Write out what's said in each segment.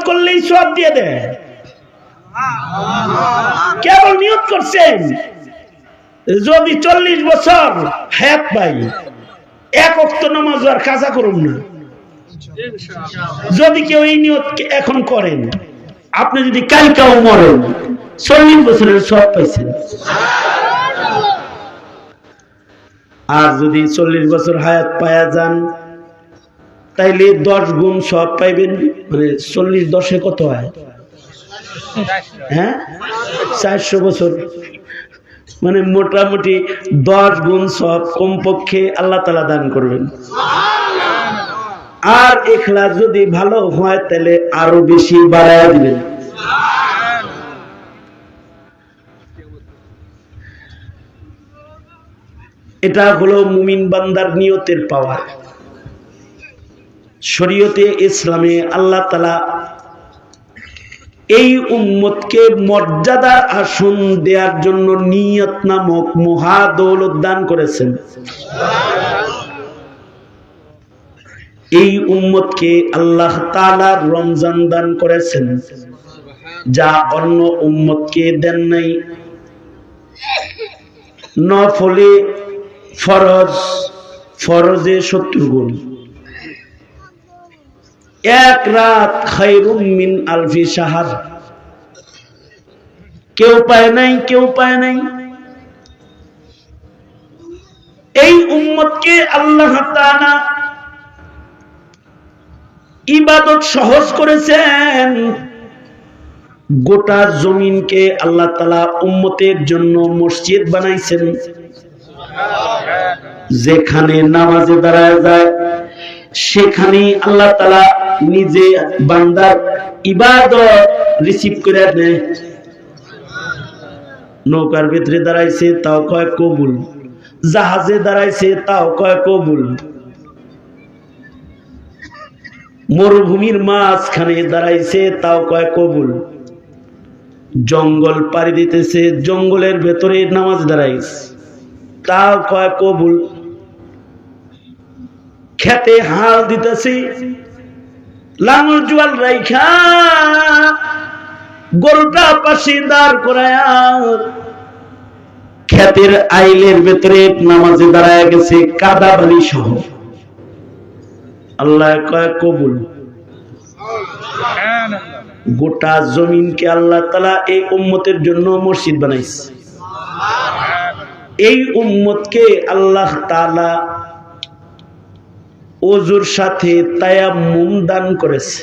করলেই সওয়াব দিয়ে দেয়। কেবল নিয়ত করছেন যদি 40 বছর হায়াত পাই এক ওয়াক্ত নামাজ আর কাজা করুন না। যদি কেউ এই নিয়ত এখন করেন, আপনি যদি কালকেও মরেন 40 বছরের সওয়াব পাইছেন। আর যদি 40 বছর হায়াত পায়া যান তাইলে 10 গুণ সওয়াব পাইবেন। মানে 40 10 কত হয়? হ্যাঁ, 400 বছর। মানে মোটামুটি 10 গুণ সওয়াব কমপক্ষে আল্লাহ তাআলা দান করবেন। আর ইখলাস যদি ভালো হয় তাহলে আরো বেশি বাড়ায়া দিবেন। এটা হলো মুমিন বান্দার নিয়তের পাওয়ার। শরীয়তে ইসলামে আল্লাহ তাআলা এই উম্মতকে মর্যাদার আসন দেওয়ার জন্য নিয়ত নামক মহা দৌলত দান করেছেন। এই উম্মতকে আল্লাহ তাআলা রমজান দান করেছেন, যা অন্য উম্মতকে দেন নাই। নফলে ফরজে 70 গুণ। এক রাত খায়রুম মিন আলফি শাহর। কেউ পায় নাই, কেউ পায় নাই। এই উম্মতকে আল্লাহ তাআলা ইবাদত সহজ করেছেন। গোটা জমিনকে আল্লাহ তাআলা উম্মতের জন্য মসজিদ বানাইছেন। যেখানে নামাজে দাঁড়ায় যায় সেখানে আল্লাহ তাআলা নিজে বান্দার ইবাদত রিসিভ করে নেয়। নৌকার ভিতরে দাঁড়াইছে তাও কয় কবুল, জাহাজে দাঁড়াইছে তাও কয় কবুল, মরুভূমির মাঝখানে দাঁড়াইছে তাও কয় কবুল, জঙ্গল পাড়ি দিতেছে জঙ্গলের ভেতরে নামাজ দাঁড়াইছে তাও কয় কবুল, খেতে হাল দিতেছি লাঙল জোয়াল রাইখা গরুটা পাশে দাঁড় করায়া খেতের আইলের ভেতরে নামাজে দাঁড়ায় গেছে কাদা বালি সহ, আল্লাহ কয় কবুল। গোটা জমিনকে আল্লাহ তাআলা এই উম্মতের জন্য মসজিদ বানাইছে। এই উম্মতকে আল্লাহ তাআলা ওযুর সাথে তায়াম্মুম দান করেছে।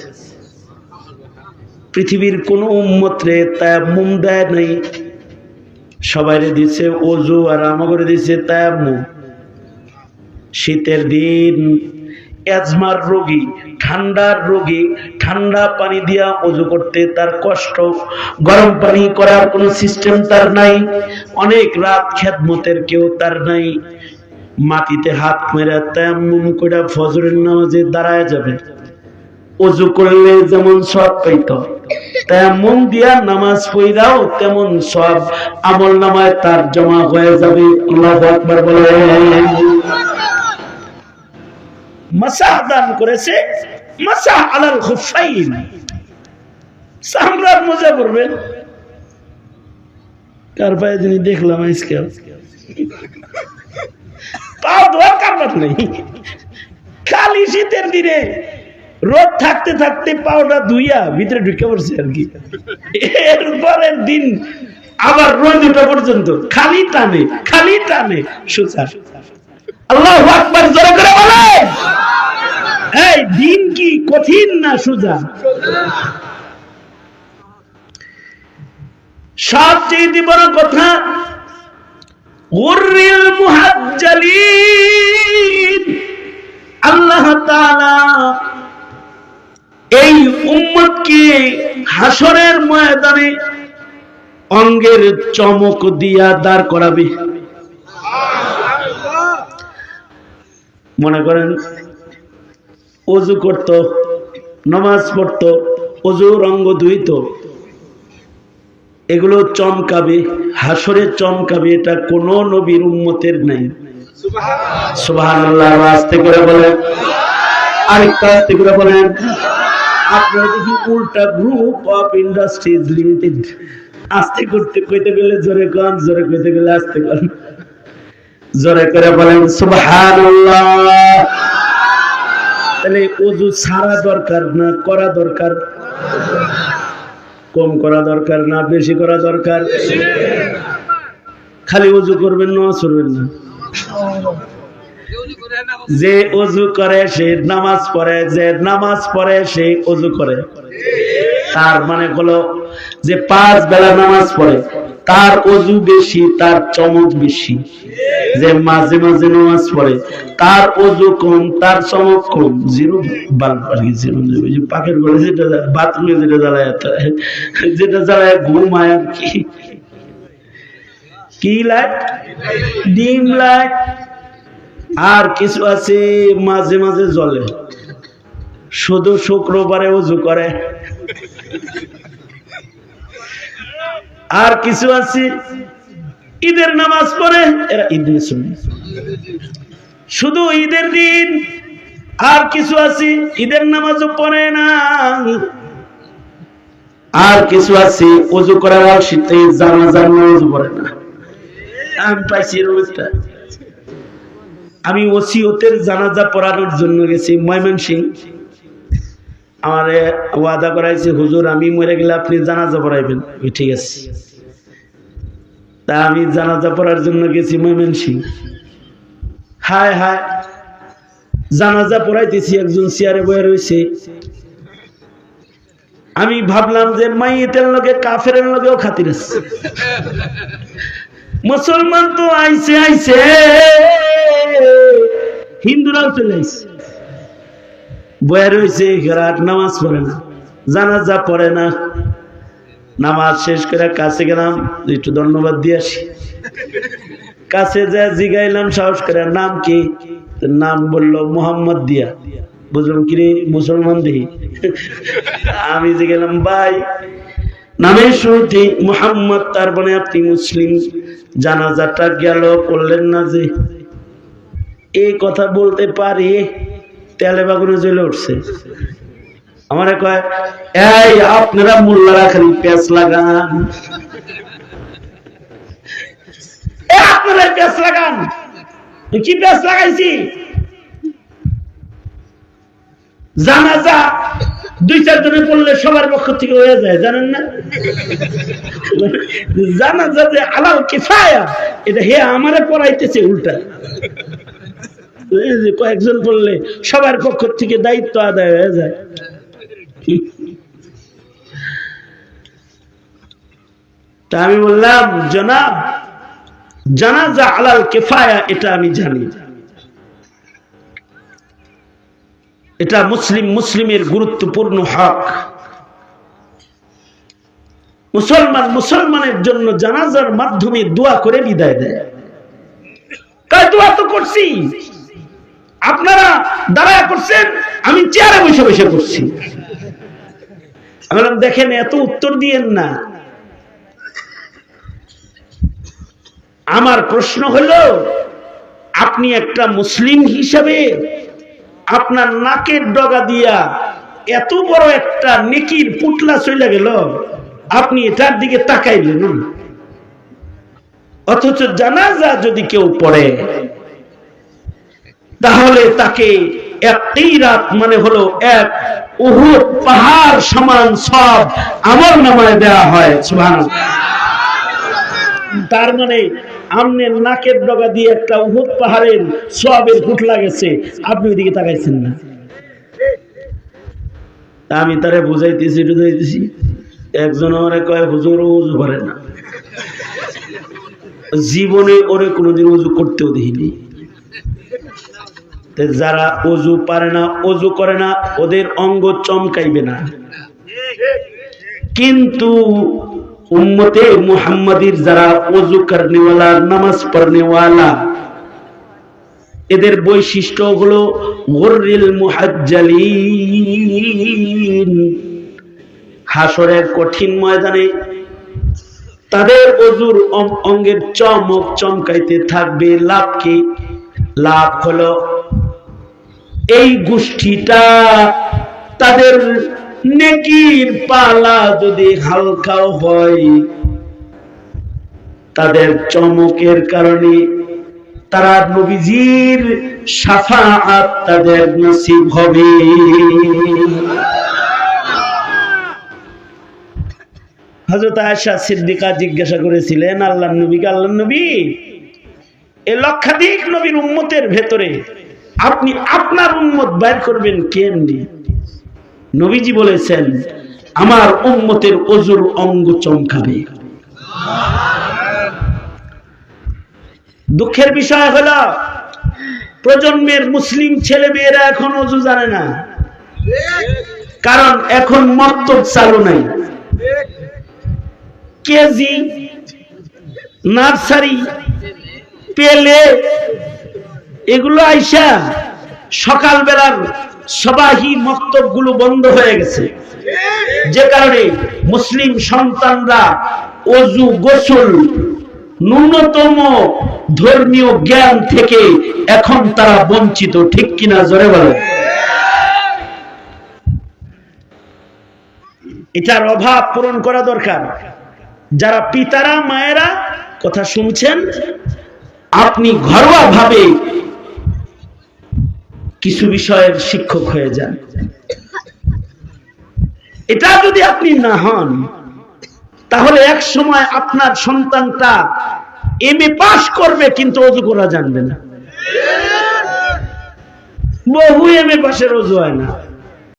পৃথিবীর কোন উম্মতরে তায়াম্মুম দেয় নাই, সবাইরে দিছে ওযু আর আমাগরে দিছে তায়াম্মুম। শীতের দিন অ্যাজমার রোগী, ঠান্ডার রোগী ঠান্ডা পানি দিয়া ওযু করতে তার কষ্ট, গরম পানি করার কোনো সিস্টেম তার নাই, অনেক রাত খেদমতের কেউ তার নাই। মাটিতে হাত মেরে তায়াম্মুম করে ফজরের নামাজে দাঁড়ায় যাবে। ওযু করলে যেমন সওয়াব পাইতো, তায়াম্মুম দিয়া নামাজ পড়াও তেমন সওয়াব আমল নামায় তার জমা হয়ে যাবে। আল্লাহু আকবার বলেন। মাসাহ দান করেছে, মাসাহ আলাল খুফাইন। সামরার মজা করবেন। কার পায়ে যিনি দেখলাম আজকে পাও ধোয়ার কারবার নেই, খালি শীতের দিনে রোদ থাকতে থাকতে পাওটা ধুইয়া ভিতরে ঢুকে পড়ছে আর কি। এরপরের দিন আবার রোদ ওঠা পর্যন্ত খালি টানে, খালি টানে সোজা। আল্লাহু আকবার জোরে করে বলেন। এই দিন কি কঠিন না সোজা? সবচেয়ে বড় কথা গুররিল মুহাজ্জালিন, আল্লাহ তাআলা এই উম্মতকে হাসরের ময়দানে অঙ্গের চমক দিয়া দাঁড় করাবে। মনে করেন ওযু করত, নামাজ পড়ত, ওযুর অঙ্গ ধুইত, এগুলো চমকাবে, হাসরে চমকাবে। এটা কোন নবীর উম্মতের নাই। সুবহানাল্লাহ। আস্তে করে বলেন, আরেকটু আস্তে করে বলেন। আপনারা দেখি উল্টা গ্রুপ অফ ইন্ডাস্ট্রিজ লিমিটেড। আস্তে করতে কইতে গেলে জোরে কন, জোরে কইতে গেলে আস্তে কন। জোরে করে বলেন সুবহানাল্লাহ। তাহলে ওযু ছাড়া দরকার না করা দরকার? কম করা দরকার না বেশি করা দরকার? খালি ওযু করবেন না করবেন না? যে ওযু করে সে নামাজ পড়ে, যে নামাজ পড়ে সে ওযু করে। তার মানে হলো যে 5 বেলা নামাজ পড়ে তার ওযু বেশি, তার চমক বেশি। যে মাঝে মাঝে নামাজ পড়ে তার ওযু কম, তার চমক কম। জিরো বাল্ব আর কি, জিরো ওই যে পাকের গলে যেটা বাথরুমে যেটা জ্বালায়, যেটা জ্বালায় ঘুমায় আর কি, কি লাইট? Dim light. আর কিছু আছে মাঝে মাঝে জ্বলে, শুধু শুক্রবারে ওযু করে। আর কিছু আছে ঈদের নামাজ পড়ে, এরা ঈদ শুনে শুধু ঈদের দিন। আর কিছু আছে ঈদের নামাজও পড়ে না। আর কিছু আছে ওযু করার শীতে জানাজার নামাজ পড়ে না। আমি পাইছি রোজটা। আমি ওসিয়তের জানাজা পড়ানোর জন্য গেছি ময়মনসিংহ। আমারে ওয়াদা করাইছে, হুজুর আমি মরে গেলে আপনি জানাজা পড়াইবেন। ঠিক আছে। তা আমি জানাজা পড়ার জন্য গেছি ময়মনসিংহ। হায় হায়, জানাজা পড়াইতেছি, একজন চেয়ারে বসে রয়েছে। আমি ভাবলাম যে মাইয়েতের লগে কাফেরের লগেও খাতির আছে। মুসলমান তো আইছে আইছে, হিন্দুরাও চলে আইছে। বয়ে রয়েছে, রাত নামাজ পড়ে না, জানাজা পড়ে না। নামাজ শেষ করে কাছে গেলাম, একটু ধন্যবাদ দিয়ে আসি। কাছে যা জিগাইলাম সাহস করে, নাম কি? নাম বললো মোহাম্মদ দিয়া। বুঝলাম কিরে মুসলমান দেখি। আমি জিগাইলাম ভাই নামের শুরুতে মোহাম্মদ, তার মানে আপনি মুসলিম, জানাজাটা গেল করলেন না যে? এই কথা বলতে পারি তেলে বাগুনে জ্বলে উঠছে। আমারে কয়, এই আপনারা মোল্লারা খালি পেঁচ লাগান, আপনারা পেঁচ লাগান। কি পেঁচ লাগাইছি? জানাজা 2-4 জনে পড়লে সবার পক্ষ থেকে হয়ে যায়, জানেন না? জানাজা যে আলাল কিফায়া, এটা হে আমারে পড়াইতেছে উল্টা। কয়েকজন পড়লে সবার পক্ষ থেকে দায়িত্ব আদায় হয়ে যায়। তা আমি বললাম, জনাব জানাজা আলাল কিফায়া এটা আমি জানি, এটা মুসলিমের গুরুত্বপূর্ণ হক। মুসলমানের জন্য জানাজার মাধ্যমে দোয়া করে বিদায় দেয়। তাই দোয়া তো করছি, আপনারা দাঁড়ায় করছেন, আমি চেয়ারে বসে বসে করছি। আমি বললাম দেখেন, এত উত্তর দিয়েন না। আমার প্রশ্ন হলো, আপনি একটা মুসলিম হিসাবে আপনার নাকের ডগা দিয়া এত বড় একটা নেকির পুতলা চলে গেল, আপনি এটার দিকে তাকাইলেন। অথচ জানাজা যদি কেউ পড়ে তাহলে তাকে এক কিরাত মানে হলো এক উহুদ পাহাড় সমান সব আমলনামায় দেওয়া হয়। সুবহানাল্লাহ। তার মানে আমনের নাকের ডগা দিয়ে একটা উহুদ পাহাড়ের সওয়াবের পুতলা গেছে, আপনি ওইদিকে তাকাইছেন না। আমি তারে বুঝাইতেছি। একজন আমারে কয়, হুজুর ওযু করে না। জীবনে ওরে কোনোদিন ওযু করতেও দেখিনি। যারা ওযু পারে না, ওযু করে না, ওদের অঙ্গ চমকাইবে না। কিন্তু উম্মতে মুহাম্মাদির যারা ওযু করনেওয়ালা, নামাজ পড়নেওয়ালা, এদের বৈশিষ্ট্য হলো গুররিল মুহাজ্জালিন। হাসরের কঠিন ময়দানে তাদের ওযুর অঙ্গের চমক চমকাইতে থাকবে। লাভ কি? লাভ হলো এই গোষ্ঠীটা তাদের নেকির পালা যদি হালকাও হয়, তাদের চমকের কারণে তারা নবীজির শাফাআত তাদের নসিব হবে। হযরত আয়েশা সিদ্দিকা জিজ্ঞাসা করেছিলেন আল্লাহর নবীকে, আল্লাহর নবী, এই লক্ষাধিক নবীর উম্মতের ভেতরে আপনি আপনার উম্মত বের করবেন কেমনি? নবীজি বলেছেন, আমার উম্মতের ওযুর অঙ্গ চমকাবে। দুঃখের বিষয় হলো প্রজন্মের মুসলিম ছেলে মেয়েরা এখন ওযু জানে না, কারণ এখন মক্তব চালু নাই। কেজি, নার্সারি, পেলে এগুলো আইসা সকালবেলার সবাহি মক্তব গুলো বন্ধ হয়ে গেছে, যে কারণে মুসলিম সন্তানরা ওযু, গোসল, ন্যূনতম ধর্মীয় জ্ঞান থেকে এখন তারা বঞ্চিত। ঠিক কিনা জোরে বলেন? এটার অভাব পূরণ করা দরকার। যারা পিতারা মায়েরা কথা শুনছেন, আপনি ঘরোয়া ভাবে কিছু বিষয়ের শিক্ষক হয়ে যান। এটা যদি আপনি না হন, তাহলে এক সময় আপনার সন্তানটা এমএ পাস করবে কিন্তু ওযু করা জানবে না। বহু এমএ পাশের ওযু হয় না।